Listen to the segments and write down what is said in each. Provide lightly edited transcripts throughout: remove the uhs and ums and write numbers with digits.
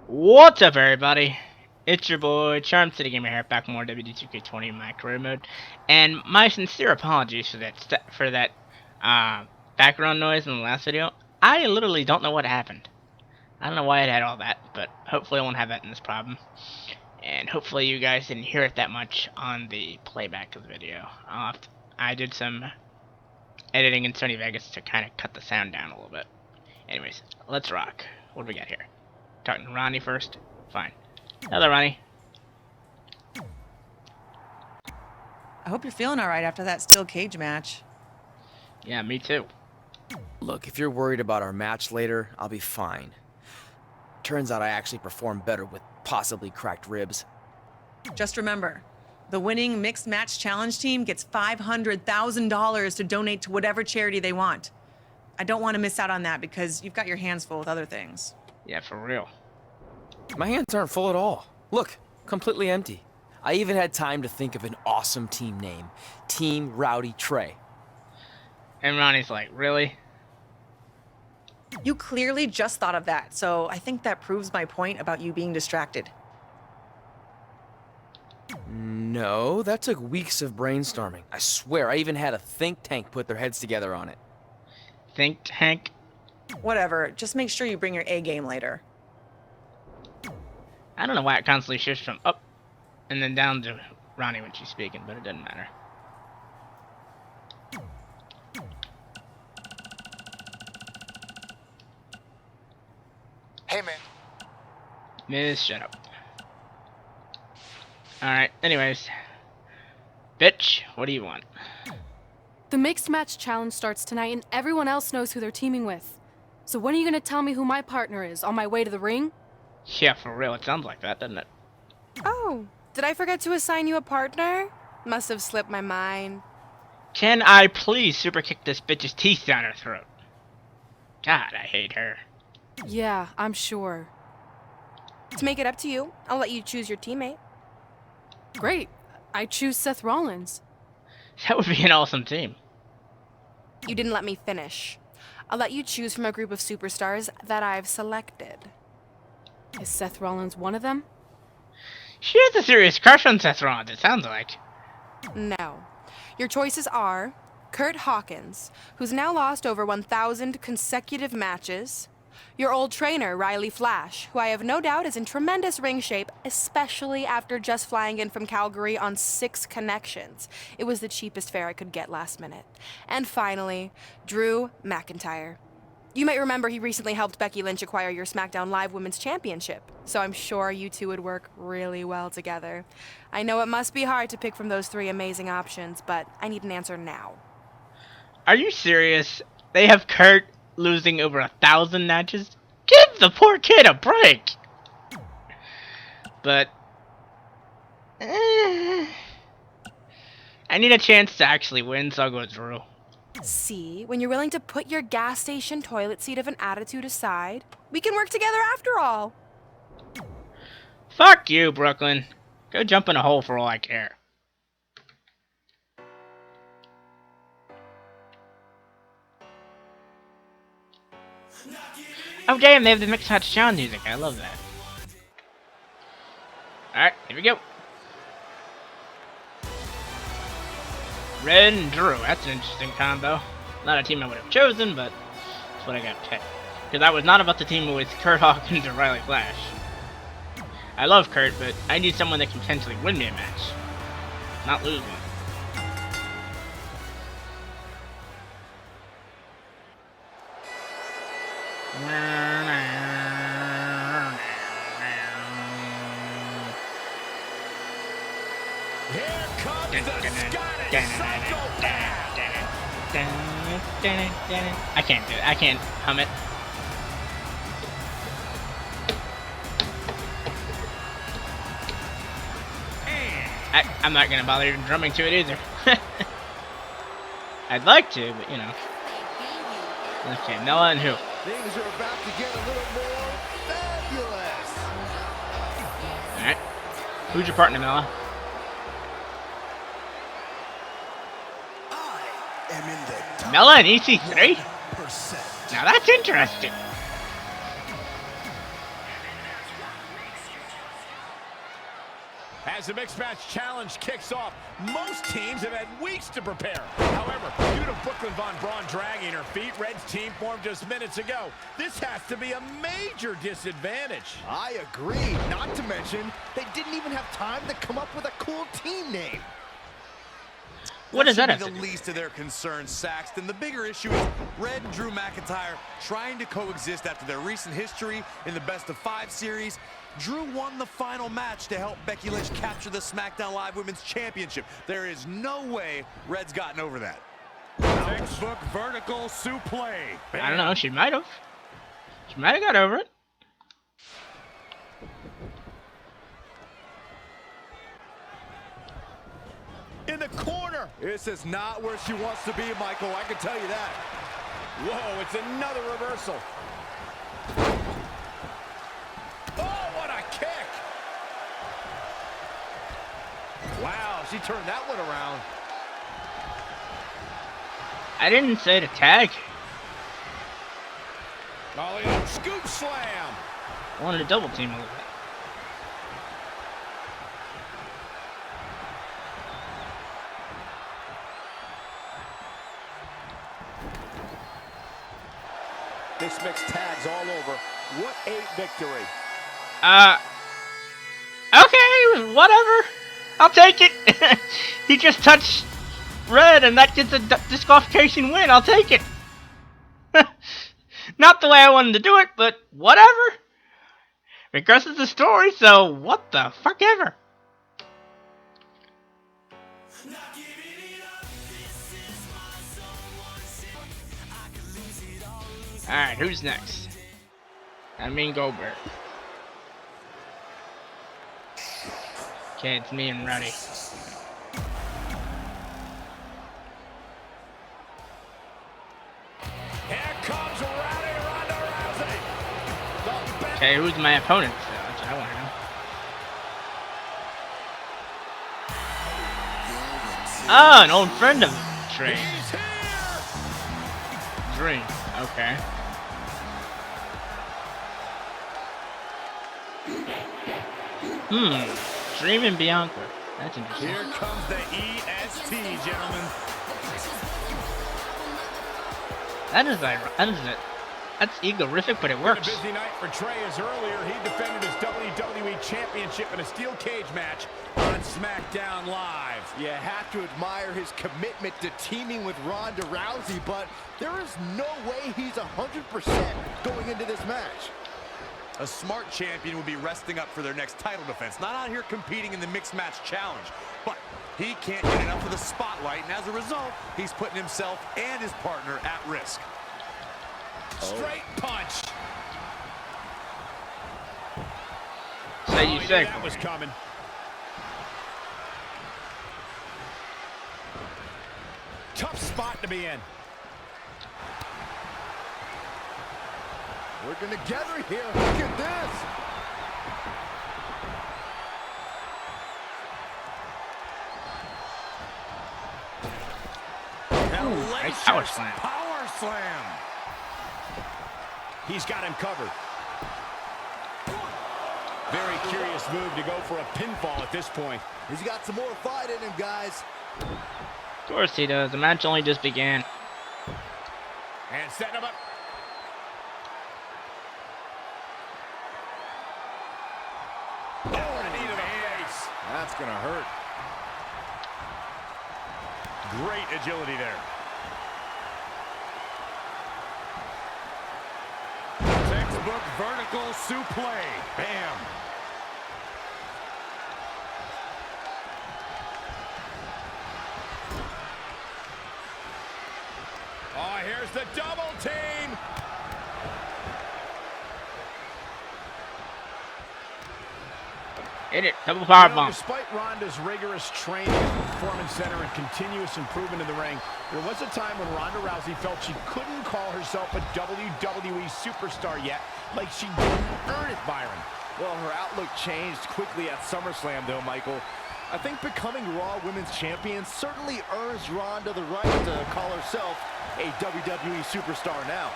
What's up, everybody? It's your boy Charm City Gamer here, back with more WWE 2K20 in my career mode, and my sincere apologies for that background noise in the last video. I literally don't know what happened. I don't know why it had all that, but hopefully I won't have that in this problem, and hopefully you guys didn't hear it that much on the playback of the video. I did some editing in Sony Vegas to kind of cut the sound down a little bit. Anyways, let's rock. What do we got here? Talking to Ronnie first. Fine. Hello, Ronnie. I hope you're feeling all right after that steel cage match. Yeah, me too. Look, if you're worried about our match later, I'll be fine. Turns out I actually performed better with possibly cracked ribs. Just remember, the winning mixed match challenge team gets $500,000 to donate to whatever charity they want. I don't want to miss out on that because you've got your hands full with other things. Yeah, for real. My hands aren't full at all. Look, completely empty. I even had time to think of an awesome team name. Team Rowdy Trey. And Ronnie's like, really? You clearly just thought of that, so I think that proves my point about you being distracted. No, that took weeks of brainstorming. I swear, I even had a think tank put their heads together on it. Think tank? Whatever, just make sure you bring your A game later. I don't know why it constantly shifts from up and then down to Ronnie when she's speaking, but it doesn't matter. Hey, man. Miss, shut up. Alright, anyways. Bitch, what do you want? The mixed match challenge starts tonight and everyone else knows who they're teaming with. So when are you gonna tell me who my partner is on my way to the ring? Yeah, for real, it sounds like that, doesn't it? Oh, did I forget to assign you a partner? Must have slipped my mind. Can I please super kick this bitch's teeth down her throat? God, I hate her. Yeah, I'm sure. To make it up to you, I'll let you choose your teammate. Great. I choose Seth Rollins. That would be an awesome team. You didn't let me finish. I'll let you choose from a group of superstars that I've selected. Is Seth Rollins one of them? She has a serious crush on Seth Rollins, it sounds like. No. Your choices are Kurt Hawkins, who's now lost over 1,000 consecutive matches. Your old trainer, Riley Flash, who I have no doubt is in tremendous ring shape, especially after just flying in from Calgary on 6 connections. It was the cheapest fare I could get last minute. And finally, Drew McIntyre. You might remember he recently helped Becky Lynch acquire your SmackDown Live Women's Championship, so I'm sure you two would work really well together. I know it must be hard to pick from those 3 amazing options, but I need an answer now. Are you serious? They have Kurt losing over 1,000 matches? Give the poor kid a break! But I need a chance to actually win, so I'll go with Drew. See, when you're willing to put your gas station toilet seat of an attitude aside, we can work together after all. Fuck you, Brooklyn. Go jump in a hole for all I care. Oh damn, they have the mixed match challenge music. I love that. Alright, here we go. Red and Drew. That's an interesting combo. Not a team I would have chosen, but that's what I got picked. Because I was not about the team with Kurt Hawkins or Riley Flash. I love Kurt, but I need someone that can potentially win me a match. Not lose one. Here comes the Scottish psychopath. I can't do it. I can't hum it. I'm not gonna bother even drumming to it either. I'd like to, but you know. Okay, Nella and who? Things are about to get a little more fabulous. Alright. Who's your partner, Nella? I am in the top Nella and EC3? 1%. Now that's interesting. As the Mixed Match Challenge kicks off, most teams have had weeks to prepare. However, due to Brooklyn Von Braun dragging her feet, Red's team formed just minutes ago. This has to be a major disadvantage. I agree. Not to mention, they didn't even have time to come up with a cool team name. What does that have should to be do? the least of their concerns, Saxton. The bigger issue is Red and Drew McIntyre trying to coexist after their recent history in the best-of-5 series. Drew won the final match to help Becky Lynch capture the SmackDown Live Women's Championship. There is no way Red's gotten over that. Textbook vertical suplex. I don't know. She might have. She might have got over it. In the corner. This is not where she wants to be, Michael. I can tell you that. Whoa, it's another reversal. Oh, what a kick. Wow, she turned that one around. I didn't say to tag. Oh, look at that scoop slam. I wanted to double team a little bit. This mix tags all over. What a victory. Okay, whatever. I'll take it. He just touched Red, and that gets a disqualification win. I'll take it. Not the way I wanted to do it, but whatever. Regresses the story, so what the fuck ever. Alright, who's next? I mean Goldberg. Okay, it's me and Rowdy. Here comes Ronda Rousey. Okay, who's my opponent? That's what I want to know. Ah, an old friend of Trey. He's here. Dream. Okay. Dream and Bianca. That's interesting. Here comes the EST, gentlemen. That's egorific, but it works. A busy night for Trey, as earlier he defended his WWE Championship in a steel cage match on SmackDown Live. You have to admire his commitment to teaming with Ronda Rousey, but there is no way he's 100% going into this match. A smart champion would be resting up for their next title defense, not out here competing in the Mixed Match Challenge. But he can't get enough of the spotlight, and as a result, he's putting himself and his partner at risk. Straight punch. So you He say knew that was coming. Tough spot to be in. Working together here. Look at this. nice power slam. Power slam. He's got him covered. Very curious move to go for a pinfall at this point. He's got some more fight in him, guys. Of course he does. The match only just began. And setting him up. Oh, a knee to the face. That's going to hurt. Great agility there. Textbook vertical suplex. Bam. Oh, here's the double team. Hit it. Double power bomb. Despite Ronda's rigorous training at the Performance Center and continuous improvement in the ring, there was a time when Ronda Rousey felt she couldn't call herself a WWE superstar yet, like she didn't earn it, Byron. Well, her outlook changed quickly at SummerSlam, though, Michael. I think becoming Raw Women's Champion certainly earns Ronda the right to call herself a WWE superstar now.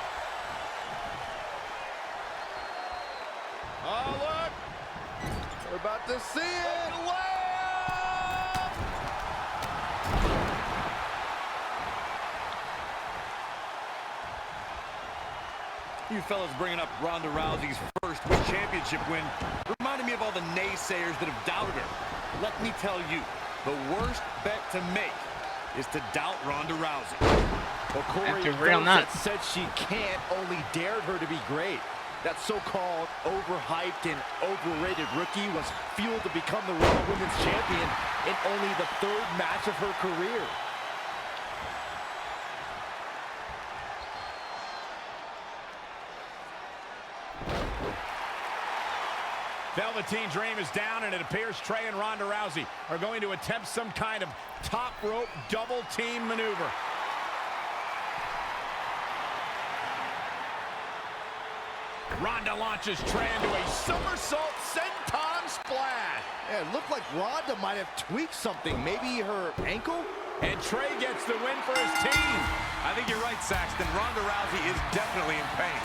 Oh, look! We're about to see it. You fellas bringing up Ronda Rousey's first championship win reminded me of all the naysayers that have doubted her. Let me tell you, the worst bet to make is to doubt Ronda Rousey. Well, Corey, After real those nuts. that said she can't only dared her to be great. That so-called overhyped and overrated rookie was fueled to become the Raw Women's Champion in only the 3rd match of her career. Velveteen Dream is down, and it appears Trey and Ronda Rousey are going to attempt some kind of top rope double team maneuver. Ronda launches Trey into a somersault senton splash. Yeah, it looked like Ronda might have tweaked something, maybe her ankle? And Trey gets the win for his team. I think you're right, Saxton. Ronda Rousey is definitely in pain.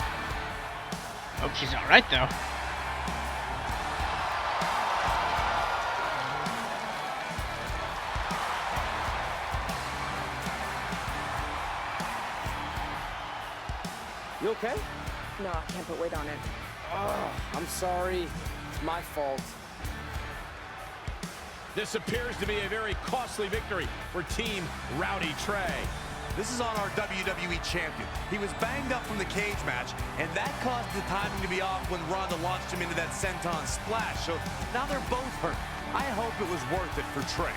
Hope she's alright, though. You okay? No, I can't put weight on it. Oh, I'm sorry. It's my fault. This appears to be a very costly victory for Team Rowdy Trey. This is on our WWE champion. He was banged up from the cage match, and that caused the timing to be off when Ronda launched him into that senton splash. So now they're both hurt. I hope it was worth it for Trey.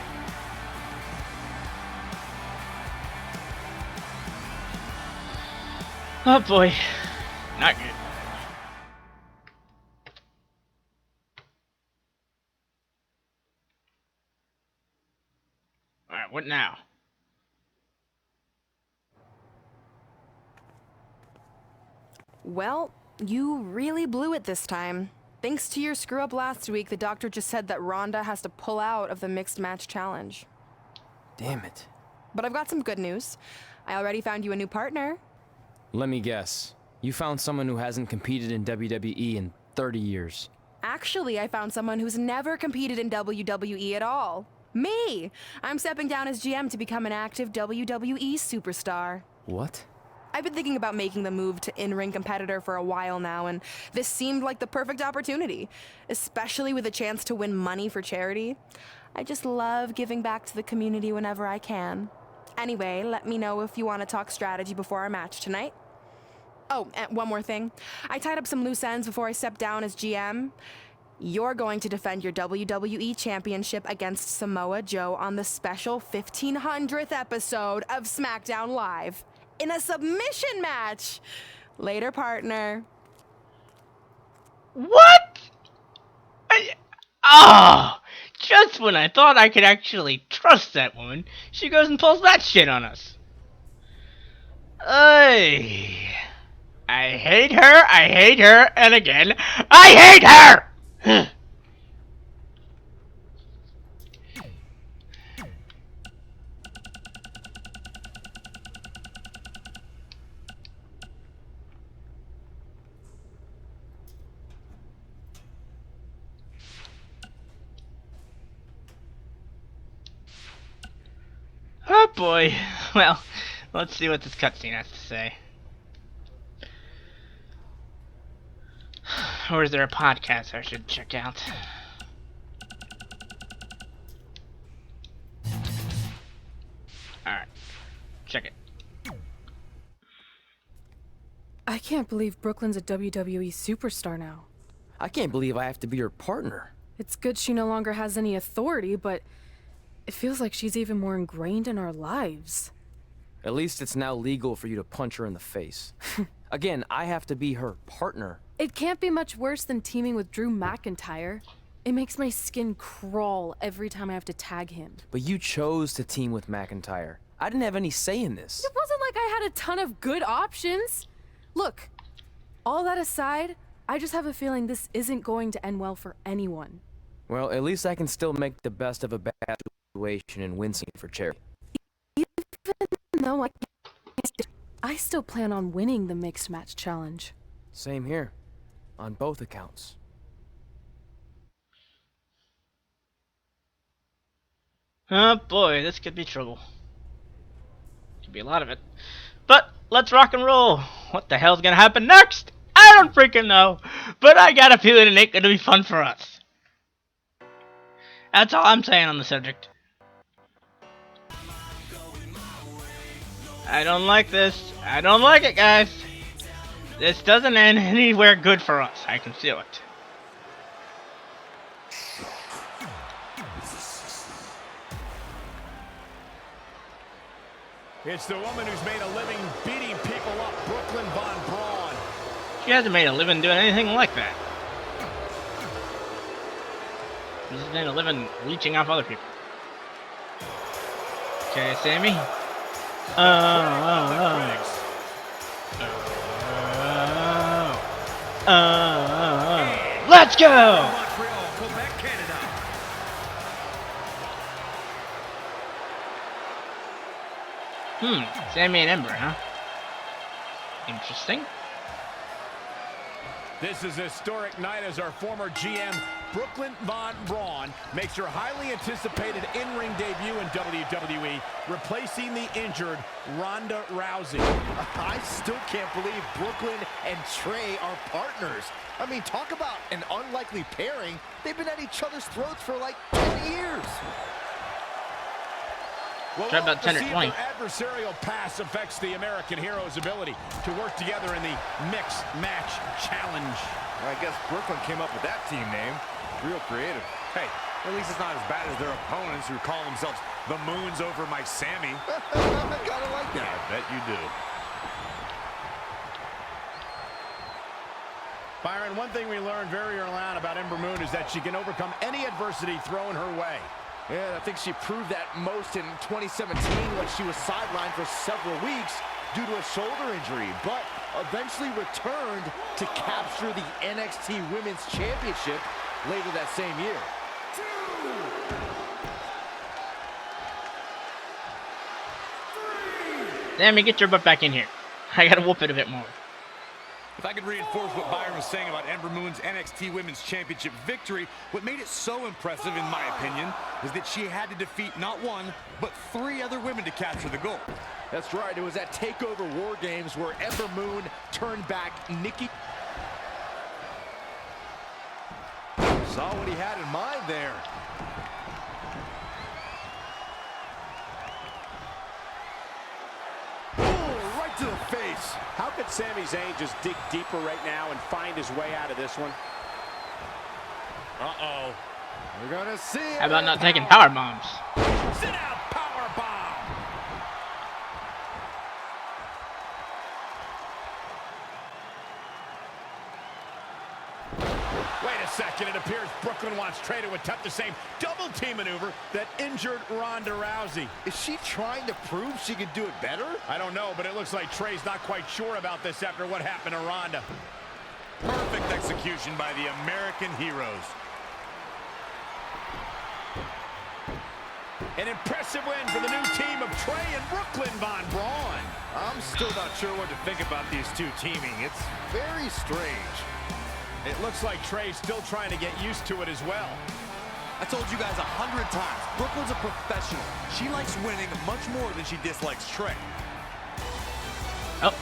Oh boy. Not good. Alright, what now? Well, you really blew it this time. Thanks to your screw-up last week, the doctor just said that Ronda has to pull out of the mixed match challenge. Damn it. But I've got some good news. I already found you a new partner. Let me guess. You found someone who hasn't competed in WWE in 30 years. Actually, I found someone who's never competed in WWE at all. Me! I'm stepping down as GM to become an active WWE superstar. What? I've been thinking about making the move to in-ring competitor for a while now, and this seemed like the perfect opportunity, especially with a chance to win money for charity. I just love giving back to the community whenever I can. Anyway, let me know if you want to talk strategy before our match tonight. Oh, and one more thing. I tied up some loose ends before I stepped down as GM. You're going to defend your WWE Championship against Samoa Joe on the special 1500th episode of SmackDown Live in a submission match. Later, partner. What? Oh! Just when I thought I could actually trust that woman, she goes and pulls that shit on us. Ay. I hate her, and again, I hate her! Oh boy. Well, let's see what this cutscene has to say. Or is there a podcast I should check out? Alright. Check it. I can't believe Brooklyn's a WWE superstar now. I can't believe I have to be her partner. It's good she no longer has any authority, but it feels like she's even more ingrained in our lives. At least it's now legal for you to punch her in the face. Again, I have to be her partner. It can't be much worse than teaming with Drew McIntyre. It makes my skin crawl every time I have to tag him. But you chose to team with McIntyre. I didn't have any say in this. It wasn't like I had a ton of good options. Look, all that aside, I just have a feeling this isn't going to end well for anyone. Well, at least I can still make the best of a bad situation and win something for charity. Even though I still plan on winning the mixed match challenge. Same here. On both accounts. Oh boy, this could be trouble. Could be a lot of it. But let's rock and roll. What the hell's gonna happen next? I don't freaking know. But I got a feeling it ain't gonna be fun for us. That's all I'm saying on the subject. I don't like this. I don't like it, guys. This doesn't end anywhere good for us. I can feel it. It's the woman who's made a living beating people up, Brooklyn Von Braun. She hasn't made a living doing anything like that. She's made a living leeching off other people. Okay, Sammy. Let's go! Sammy and Ember, huh? Interesting. This is a historic night as our former GM, Brooklyn Von Braun, makes her highly anticipated in-ring debut in WWE, replacing the injured Ronda Rousey. I still can't believe Brooklyn and Trey are partners. I mean, talk about an unlikely pairing. They've been at each other's throats for like 10 years. Well, Try about 10 or 20. Adversarial pass affects the American Hero's ability to work together in the Mixed Match Challenge. I guess Brooklyn came up with that team name. Real creative. Hey, at least it's not as bad as their opponents who call themselves the Moons over my Sammy. I kinda like that. I bet you do. Byron, one thing we learned very early on about Ember Moon is that she can overcome any adversity thrown her way. Yeah, I think she proved that most in 2017 when she was sidelined for several weeks due to a shoulder injury, but eventually returned to capture the NXT Women's Championship later that same year. Sammy, get your butt back in here. I gotta whoop it a bit more. If I could reinforce what Byron was saying about Ember Moon's NXT Women's Championship victory, what made it so impressive, in my opinion, is that she had to defeat not one, but 3 other women to capture the gold. That's right. It was at TakeOver War Games where Ember Moon turned back Nikki. Saw what he had in mind there. Oh, right to the face. How could Sami Zayn just dig deeper right now and find his way out of this one? Uh-oh. We're gonna see it. How about not taking power bombs? Sit out, power bomb. Wait a second. It appears Brooklyn wants Trey to attempt the same double team maneuver that injured Ronda Rousey. Is she trying to prove she can do it better? I don't know, but it looks like Trey's not quite sure about this after what happened to Ronda. Perfect execution by the American Heroes. An impressive win for the new team of Trey and Brooklyn Von Braun. I'm still not sure what to think about these two teaming. It's very strange. It looks like Trey's still trying to get used to it as well. I told you guys 100 times, Brooklyn's a professional. She likes winning much more than she dislikes Trey. Oh.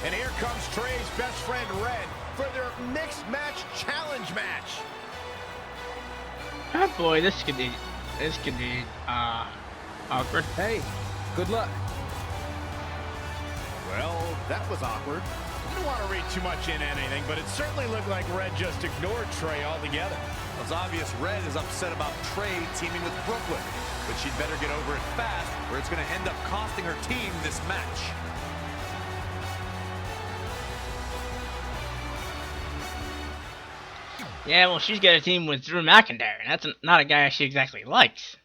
And here comes Trey's best friend, Red, for their Mixed Match Challenge match. Oh boy, this could be awkward. Hey, good luck. Well, that was awkward. I don't want to read too much into anything, but it certainly looked like Red just ignored Trey altogether. It's obvious Red is upset about Trey teaming with Brooklyn, but she'd better get over it fast, or it's going to end up costing her team this match. Yeah, well, she's got a team with Drew McIntyre, and that's not a guy she exactly likes.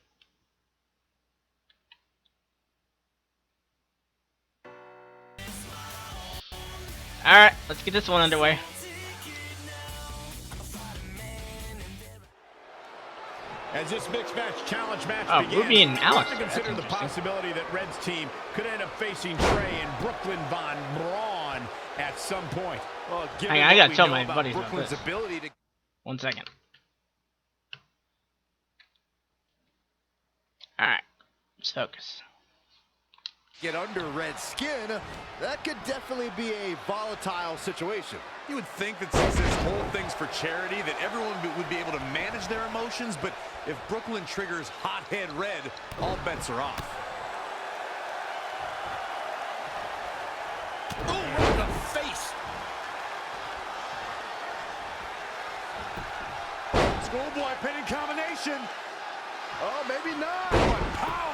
Alright, let's get this one underway. As this Mixed Match Challenge match begins, Ruby and Alex. we have to consider the possibility that Red's team could end up facing Trey and Brooklyn Von Braun at some point. Well, Hang on, I gotta tell my buddies about Brooklyn's this. ability to 1 second. Alright, let's focus. Get under Red's skin, that could definitely be a volatile situation. You would think that since this whole thing's for charity, that everyone would be able to manage their emotions, but if Brooklyn triggers hothead Red, all bets are off. Oh, right in the face. Schoolboy pinning combination. Oh, maybe not. What power.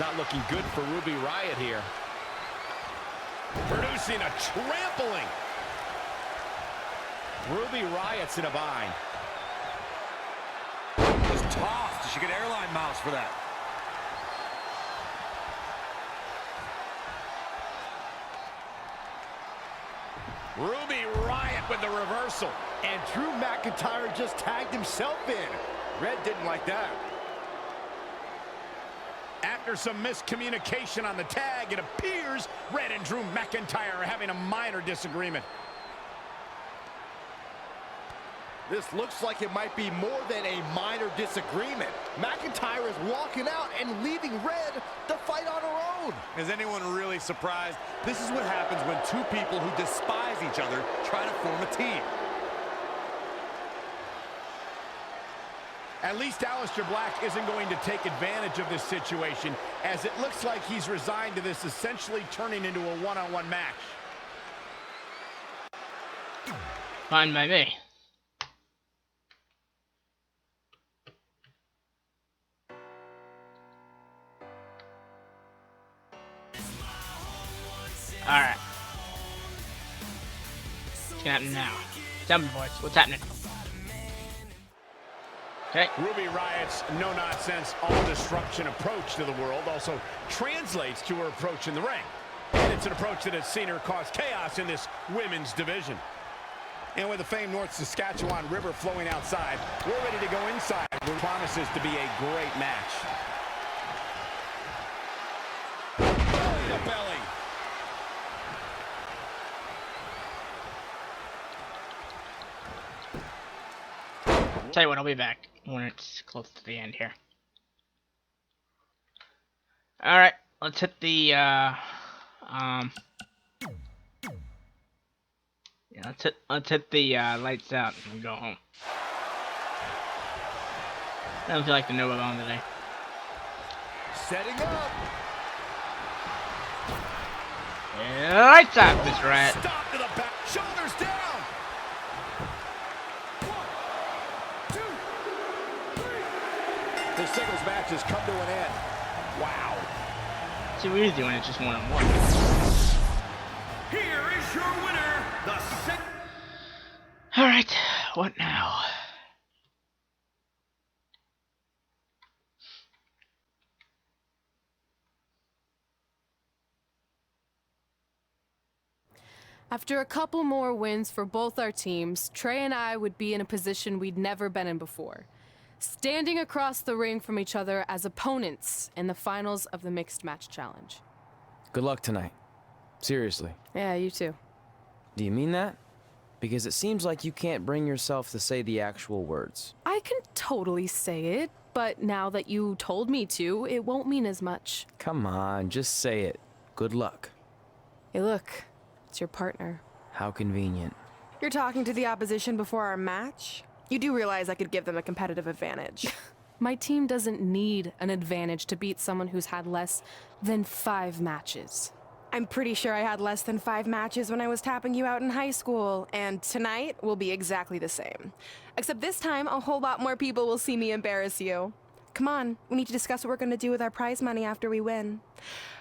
Not looking good for Ruby Riott here. Producing a trampling. Ruby Riott's in a bind. Was tossed. She get airline miles for that. Ruby Riott with the reversal. And Drew McIntyre just tagged himself in. Red didn't like that. After some miscommunication on the tag, it appears Red and Drew McIntyre are having a minor disagreement. This looks like it might be more than a minor disagreement. McIntyre is walking out and leaving Red to fight on her own. Is anyone really surprised? This is what happens when two people who despise each other try to form a team. At least Aleister Black isn't going to take advantage of this situation, as it looks like he's resigned to this essentially turning into a one-on-one match. Fine by me. Alright. What's gonna happen now? Tell me, boys, what's happening? Okay. Ruby Riott's no-nonsense, all-destruction approach to the world also translates to her approach in the ring. And it's an approach that has seen her cause chaos in this women's division. And with the famed North Saskatchewan River flowing outside, we're ready to go inside what promises to be a great match. Belly to belly. Tell you what, I'll be back when it's close to the end here. Alright, let's hit the yeah, let's hit the lights out and go home. I don't feel like the no on today. Setting up. Yeah, lights out, Mr. Rat. Stop to the back, shoulders down. 1, 2, 3. This singles match has come to an end. Wow. See, we're doing it just one-on-one. Here is your winner, the Alright, what now? After a couple more wins for both our teams, Trey and I would be in a position we'd never been in before. Standing across the ring from each other as opponents in the finals of the Mixed Match Challenge. Good luck tonight. Seriously. Yeah, you too. Do you mean that? Because it seems like you can't bring yourself to say the actual words. I can totally say it, but now that you told me to, it won't mean as much. Come on, just say it. Good luck. Hey, look. It's your partner. How convenient. You're talking to the opposition before our match? You do realize I could give them a competitive advantage. My team doesn't need an advantage to beat someone who's had less than 5 matches. I'm pretty sure I had less than 5 matches when I was tapping you out in high school, and tonight will be exactly the same. Except this time, a whole lot more people will see me embarrass you. Come on, we need to discuss what we're going to do with our prize money after we win.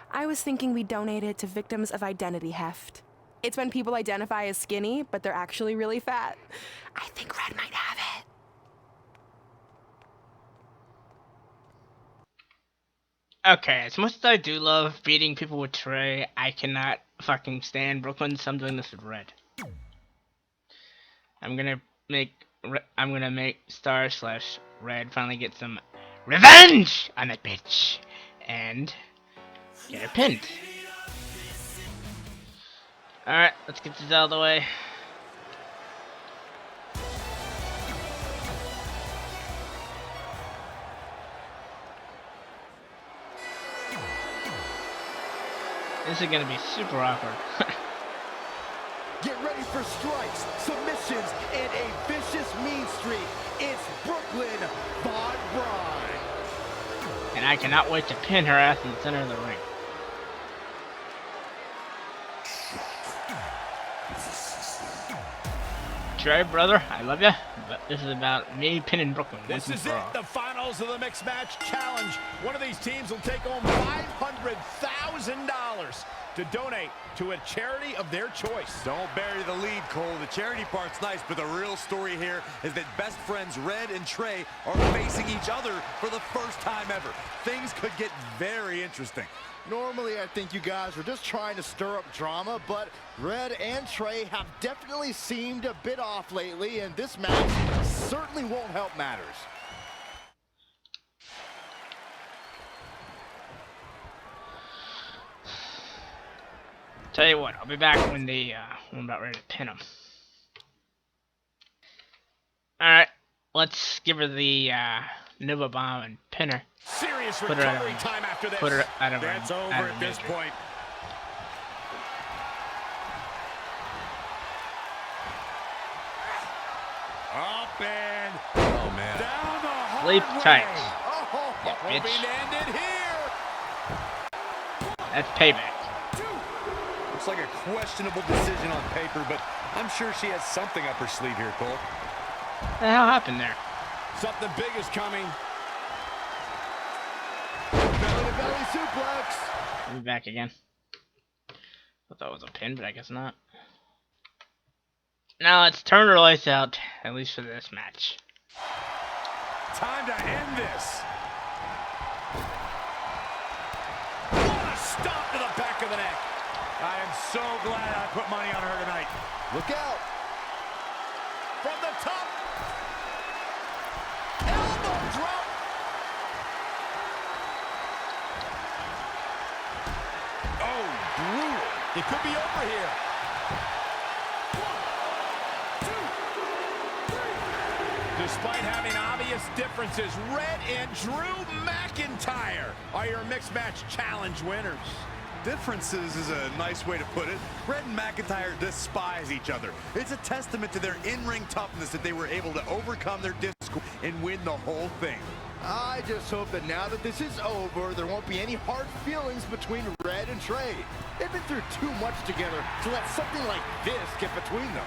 I was thinking we donate it to victims of identity heft. It's when people identify as skinny, but they're actually really fat. I think Red might have it. Okay, as much as I do love beating people with Trey, I cannot fucking stand Brooklyn, so I'm doing this with Red. I'm gonna make Starr / Red finally get some revenge on that bitch and get her pinned. Alright, let's get this out of the way. This is gonna be super awkward. Get ready for strikes, submissions, and a vicious mean streak. It's Brooklyn Von Bryan. And I cannot wait to pin her ass in the center of the ring. Trey, brother, I love you, but this is about me pinning Brooklyn. This is it, the finals of the Mixed Match Challenge. One of these teams will take home $500,000 to donate to a charity of their choice. Don't bury the lead, Cole. The charity part's nice, but the real story here is that best friends Red and Trey are facing each other for the first time ever. Things could get very interesting. Normally, I think you guys are just trying to stir up drama, but Red and Trey have definitely seemed a bit off lately, and this match certainly won't help matters. Tell you what, I'll be back when when I'm about ready to pin them. Alright, let's give her the Nova Bomb and pin her. Serious Put her out recovery of- time after this. Put her out of That's her, over out of at this misery. point. Up and Oh, man. down the hard Sleep way. tight. Oh, hoping bitch. to end it here. That's payback. Looks like a questionable decision on paper, but I'm sure she has something up her sleeve here, Cole. What the hell happened there? Something big is coming. Belly-to-belly suplex. I'll be back again. Thought that was a pin, but I guess not. Now let's turn the lights out, at least for this match. Time to end this. What a stomp to the back of the neck. I am so glad I put money on her tonight. Look out. From the top. Elbow drop. Oh, brutal. It could be over here. 1, 2, 3. Despite having obvious differences, Red and Drew McIntyre are your Mixed Match Challenge winners. Differences is a nice way to put it. Red and McIntyre despise each other. It's a testament to their in-ring toughness that they were able to overcome their discord and win the whole thing. I just hope that now that this is over, there won't be any hard feelings between Red and Trey. They've been through too much together to let something like this get between them.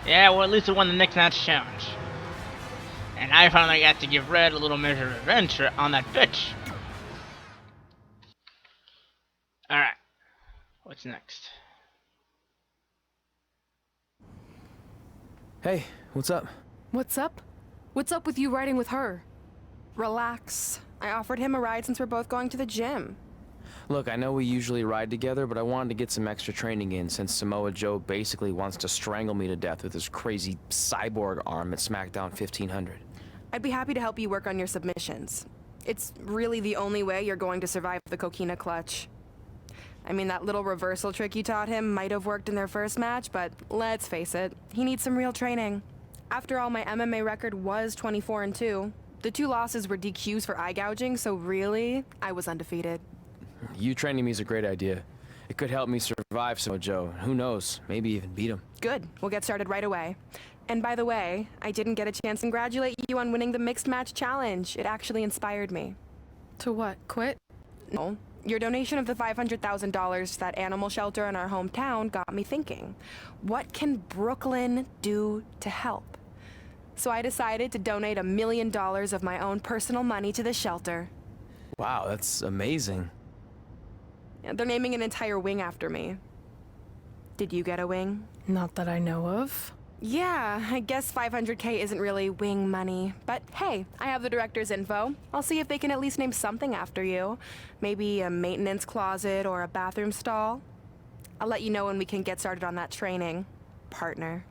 Yeah, well, at least it won the Mixed Match Challenge. And I finally got to give Red a little measure of revenge on that bitch. Alright. What's next? Hey, what's up? What's up? What's up with you riding with her? Relax. I offered him a ride since we're both going to the gym. Look, I know we usually ride together, but I wanted to get some extra training in since Samoa Joe basically wants to strangle me to death with his crazy cyborg arm at SmackDown 1500. I'd be happy to help you work on your submissions. It's really the only way you're going to survive the coquina clutch. I mean, that little reversal trick you taught him might have worked in their first match, but let's face it, he needs some real training. After all, my MMA record was 24-2. The 2 losses were DQs for eye gouging, so really, I was undefeated. You training me is a great idea. It could help me survive Samoa Joe. Who knows? Maybe even beat him. Good. We'll get started right away. And by the way, I didn't get a chance to congratulate you on winning the Mixed Match Challenge. It actually inspired me. To what? Quit? No. Your donation of the $500,000 to that animal shelter in our hometown got me thinking. What can Brooklyn do to help? So I decided to donate $1 million of my own personal money to the shelter. Wow, that's amazing. They're naming an entire wing after me. Did you get a wing? Not that I know of. Yeah, I guess $500K isn't really wing money. But hey, I have the director's info. I'll see if they can at least name something after you. Maybe a maintenance closet or a bathroom stall. I'll let you know when we can get started on that training, partner.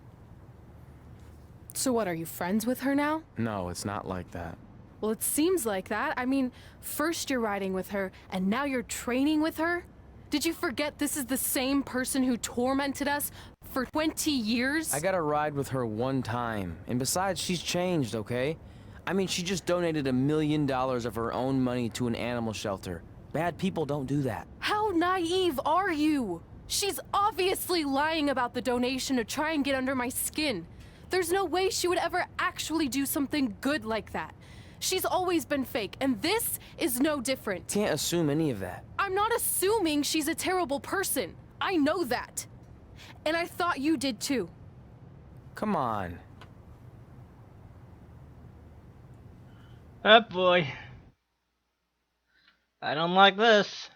So what, are you friends with her now? No, it's not like that. Well, it seems like that. I mean, first you're riding with her, and now you're training with her? Did you forget this is the same person who tormented us for 20 years? I got to ride with her one time. And besides, she's changed, okay? I mean, she just donated $1 million of her own money to an animal shelter. Bad people don't do that. How naive are you? She's obviously lying about the donation to try and get under my skin. There's no way she would ever actually do something good like that. She's always been fake, and this is no different. Can't assume any of that. I'm not assuming she's a terrible person. I know that. And I thought you did too. Come on. Oh boy. I don't like this.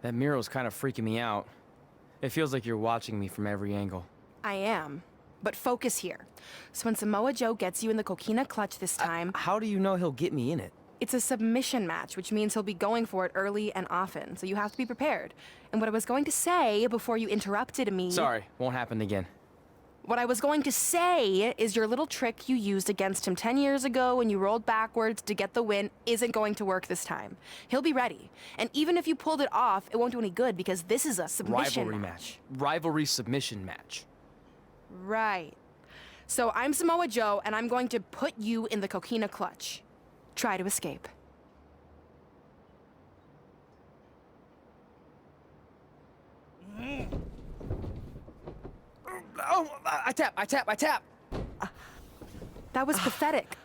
That mural's kind of freaking me out. It feels like you're watching me from every angle. I am. But focus here. So when Samoa Joe gets you in the coquina clutch this time, How do you know he'll get me in it? it's a submission match, which means he'll be going for it early and often. So you have to be prepared. And what I was going to say before you interrupted me... Sorry, won't happen again. What I was going to say is your little trick you used against him 10 years ago when you rolled backwards to get the win isn't going to work this time. He'll be ready. And even if you pulled it off, it won't do any good because this is a submission Rivalry match. Rivalry submission match. Right. So I'm Samoa Joe, and I'm going to put you in the coquina clutch. Try to escape. Oh, I tap. That was pathetic.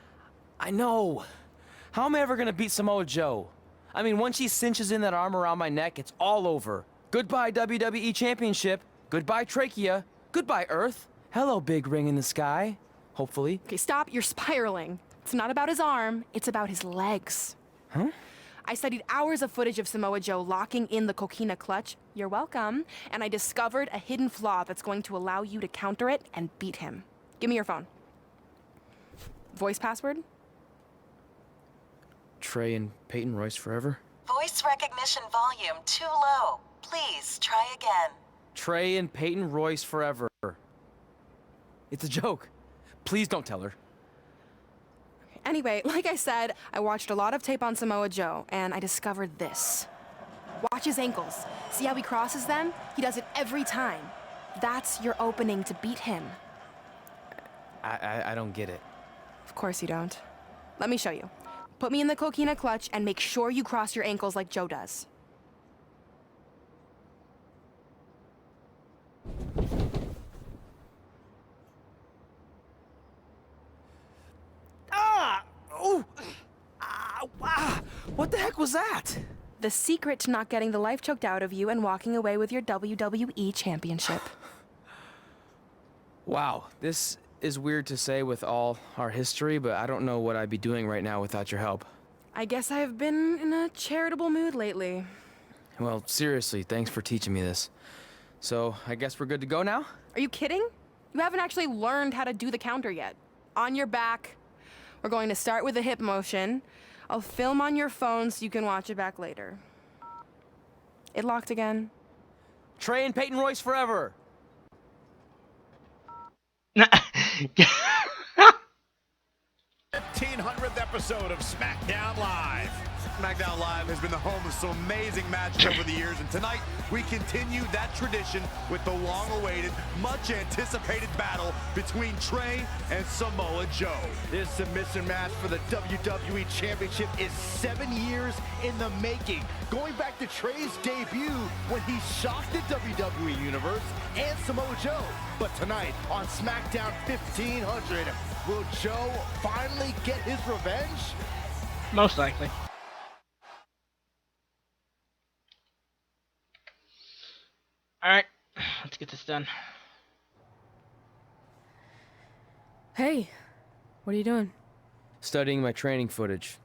I know. How am I ever gonna beat Samoa Joe? I mean, once she cinches in that arm around my neck, it's all over. Goodbye, WWE Championship. Goodbye, Trachea. Goodbye, Earth. Hello, big ring in the sky. Hopefully. Okay, stop. You're spiraling. It's not about his arm. It's about his legs. Huh? I studied hours of footage of Samoa Joe locking in the coquina clutch. You're welcome. And I discovered a hidden flaw that's going to allow you to counter it and beat him. Give me your phone. Voice password? Trey and Peyton Royce forever? Voice recognition volume too low. Please try again. Trey and Peyton Royce forever. It's a joke. Please don't tell her. Anyway, like I said, I watched a lot of tape on Samoa Joe, and I discovered this. Watch his ankles. See how he crosses them? He does it every time. That's your opening to beat him. I don't get it. Of course you don't. Let me show you. Put me in the coquina clutch and make sure you cross your ankles like Joe does. What the heck was that? The secret to not getting the life choked out of you and walking away with your WWE championship. Wow, this is weird to say with all our history, but I don't know what I'd be doing right now without your help. I guess I've been in a charitable mood lately. Well, seriously, thanks for teaching me this. So, I guess we're good to go now? Are you kidding? You haven't actually learned how to do the counter yet. On your back. We're going to start with a hip motion. I'll film on your phone so you can watch it back later. It locked again. Trey and Peyton Royce forever! 1500th episode of SmackDown Live. SmackDown Live has been the home of some amazing matches over the years, and tonight we continue that tradition with the long-awaited, much-anticipated battle between Trey and Samoa Joe. This submission match for the WWE Championship is 7 years in the making, going back to Trey's debut when he shocked the WWE Universe and Samoa Joe. But tonight on SmackDown 1500, will Joe finally get his revenge? Most likely. Alright, let's get this done. Hey, what are you doing? Studying my training footage.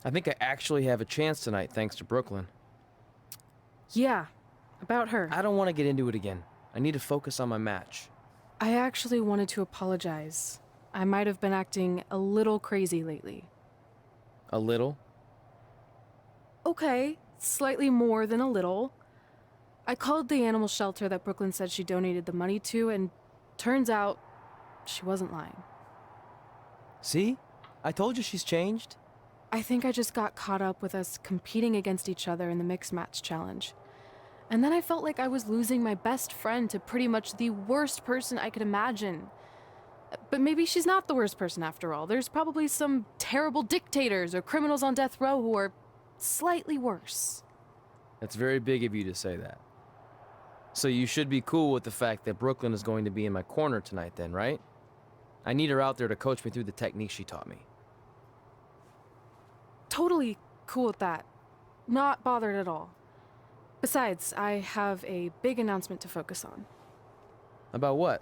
I think I actually have a chance tonight thanks to Brooklyn. Yeah, about her. I don't want to get into it again. I need to focus on my match. I actually wanted to apologize. I might have been acting a little crazy lately. A little? Okay, slightly more than a little. I called the animal shelter that Brooklyn said she donated the money to, and turns out she wasn't lying. See? I told you she's changed. I think I just got caught up with us competing against each other in the mixed match challenge. And then I felt like I was losing my best friend to pretty much the worst person I could imagine. But maybe she's not the worst person after all. There's probably some terrible dictators or criminals on death row who are slightly worse. That's very big of you to say that. So you should be cool with the fact that Brooklyn is going to be in my corner tonight then, right? I need her out there to coach me through the technique she taught me. Totally cool with that. Not bothered at all. Besides, I have a big announcement to focus on. About what?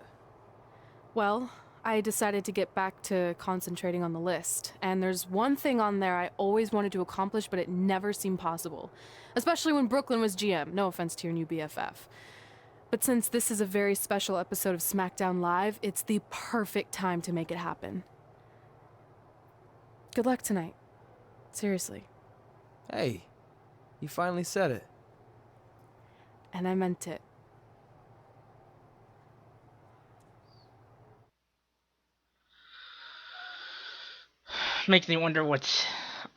Well, I decided to get back to concentrating on the list, and there's one thing on there I always wanted to accomplish, but it never seemed possible. Especially when Brooklyn was GM, no offense to your new BFF. But since this is a very special episode of SmackDown Live, it's the perfect time to make it happen. Good luck tonight. Seriously. Hey, you finally said it. And I meant it. Makes me wonder what's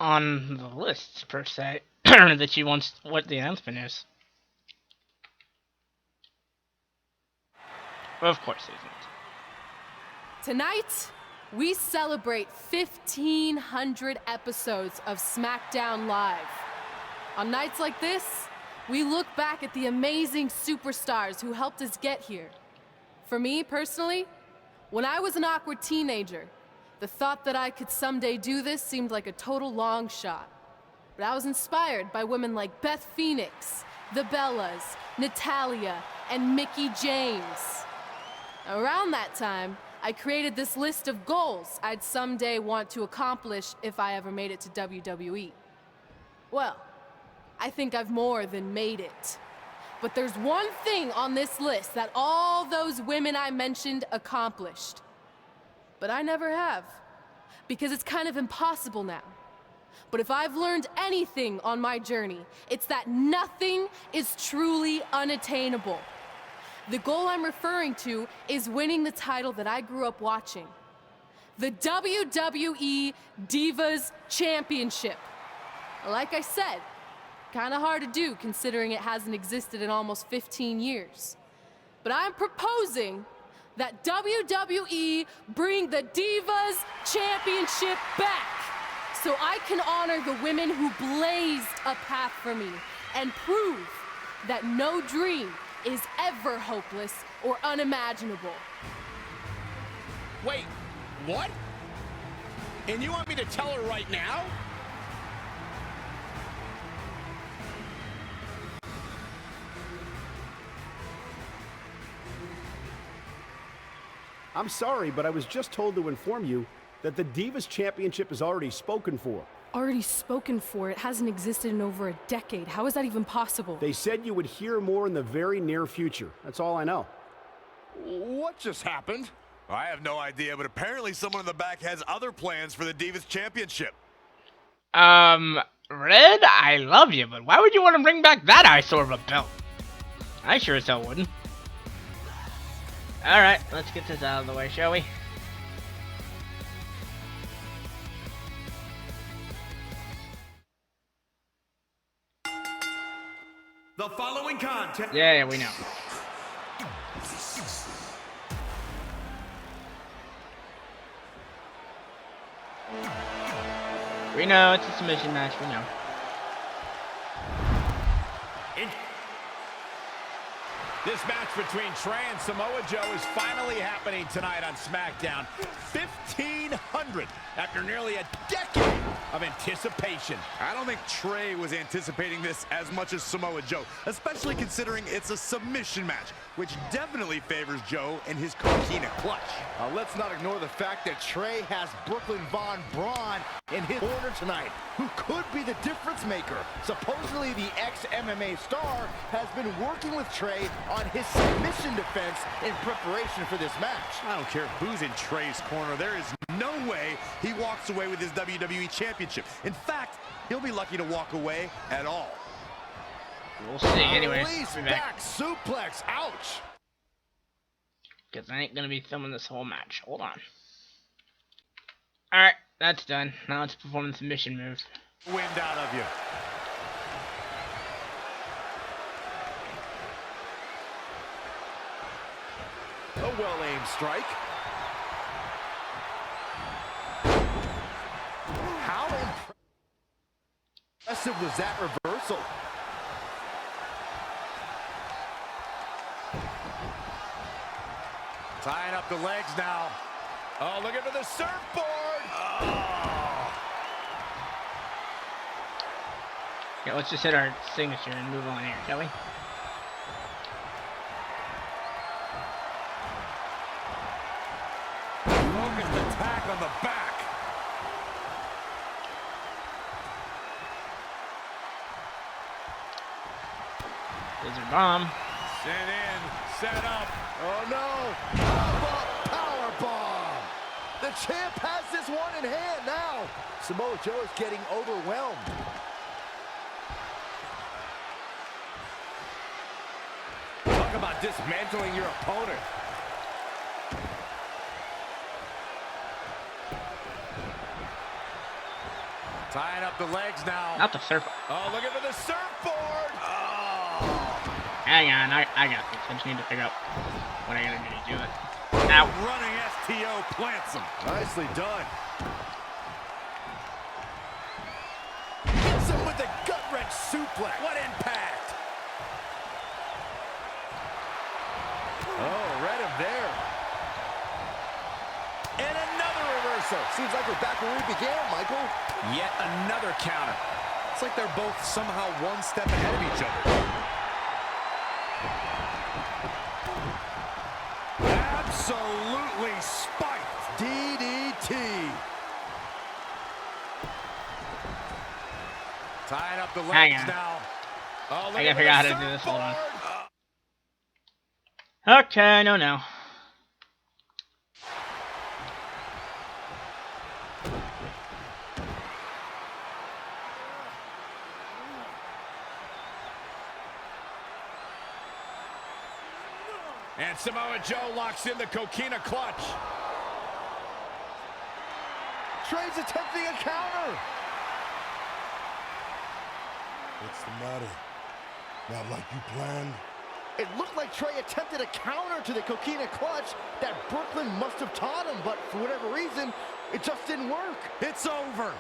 on the list, per se, that she wants, what the announcement is. Well, of course it isn't. Tonight, we celebrate 1,500 episodes of SmackDown Live. On nights like this, we look back at the amazing superstars who helped us get here. For me, personally, when I was an awkward teenager, the thought that I could someday do this seemed like a total long shot. But I was inspired by women like Beth Phoenix, the Bellas, Natalia, and Mickie James. Around that time, I created this list of goals I'd someday want to accomplish if I ever made it to WWE. Well, I think I've more than made it. But there's one thing on this list that all those women I mentioned accomplished. But I never have, because it's kind of impossible now. But if I've learned anything on my journey, it's that nothing is truly unattainable. The goal I'm referring to is winning the title that I grew up watching. The WWE Divas Championship. Like I said, kind of hard to do considering it hasn't existed in almost 15 years. But I'm proposing that WWE bring the Divas Championship back so I can honor the women who blazed a path for me and prove that no dream is ever hopeless or unimaginable. Wait, what? And you want me to tell her right now? I'm sorry, but I was just told to inform you that the Divas Championship is already spoken for. Already spoken for? It hasn't existed in over a decade. How is that even possible? They said you would hear more in the very near future. That's all I know. What just happened? I have no idea, but apparently someone in the back has other plans for the Divas Championship. Red, I love you, but why would you want to bring back that eyesore of a belt? I sure as hell wouldn't. Alright, let's get this out of the way, shall we? The following content. Yeah, we know. We know it's a submission match, we know. This match between Trey and Samoa Joe is finally happening tonight on SmackDown. 1,500 after nearly a decade of anticipation. I don't think Trey was anticipating this as much as Samoa Joe, especially considering it's a submission match, which definitely favors Joe and his coquina clutch. Let's not ignore the fact that Trey has Brooklyn Von Braun in his corner tonight, who could be the difference maker. Supposedly, the ex-MMA star has been working with Trey on his submission defense in preparation for this match. I don't care who's in Trey's corner. There is no way he walks away with his WWE Championship. In fact, he'll be lucky to walk away at all. We'll see. Anyways, Release be back. back suplex. Ouch. Because I ain't gonna be filming this whole match. Hold on. Alright, that's done. Now let's perform the submission move. Wind out of you. A well-aimed strike. impressive was that reversal? Tying up the legs now. Oh, looking for the surfboard. Oh. Yeah, let's just hit our signature and move on here, shall we? Focused attack on the back. Lizard bomb. Sent in, set up. Oh no! Power bomb! The champ has this one in hand now. Samoa Joe is getting overwhelmed. Talk about dismantling your opponent. Tying up the legs now. Not the surf. Oh, looking for the surfboard. Oh. Hang on, I got this. I just need to figure out what I gotta do to do it. Ow. Running STO plants him. Nicely done. Hits him with the gut-wrench suplex. What impact? Oh, read him there. And another reversal. Seems like we're back where we began, Michael. Yet another counter. It's like they're both somehow one step ahead of each other. Absolutely spiked. DDT. Tying up the Hang legs on. now. Oh, I gotta figure out how to do this. Hold on. Okay, I know now. And Samoa Joe locks in the coquina clutch. Trey's attempting a counter. What's the matter? Not like you planned? It looked like Trey attempted a counter to the coquina clutch that Brooklyn must have taught him, but for whatever reason, it just didn't work. It's over.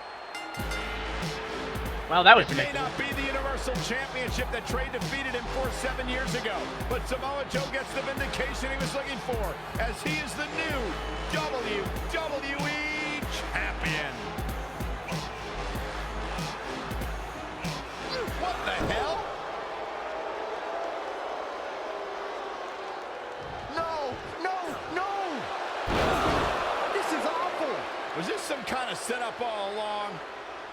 Well, that was It may ridiculous. not be the Universal Championship that Trey defeated him for 7 years ago, but Samoa Joe gets the vindication he was looking for, as he is the new WWE Champion. What the hell? No, no, no! This is awful. Was this some kind of setup all along?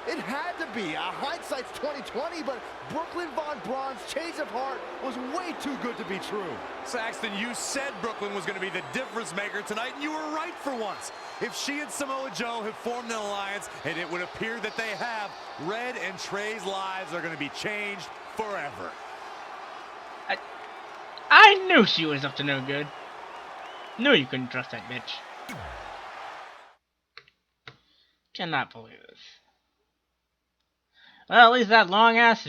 It had to be. Hindsight's 2020, but Brooklyn Von Braun's change of heart was way too good to be true. Saxton, you said Brooklyn was going to be the difference maker tonight, and you were right for once. If she and Samoa Joe have formed an alliance, and it would appear that they have, Red and Trey's lives are going to be changed forever. I knew she was up to no good. Knew you couldn't trust that bitch. Cannot believe this. Well, at least that long-ass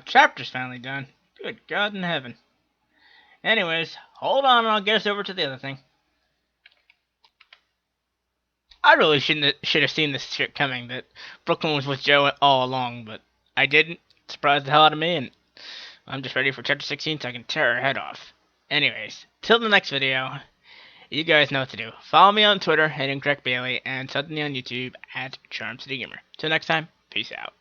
chapter's finally done. Good God in heaven. Anyways, hold on and I'll get us over to the other thing. I really should have seen this shit coming, that Brooklyn was with Joe all along, but I didn't. Surprised the hell out of me, and I'm just ready for chapter 16 so I can tear her head off. Anyways, till the next video, you guys know what to do. Follow me on Twitter at IncorrectBailey and sub me on YouTube at CharmCityGamer. Till next time, peace out.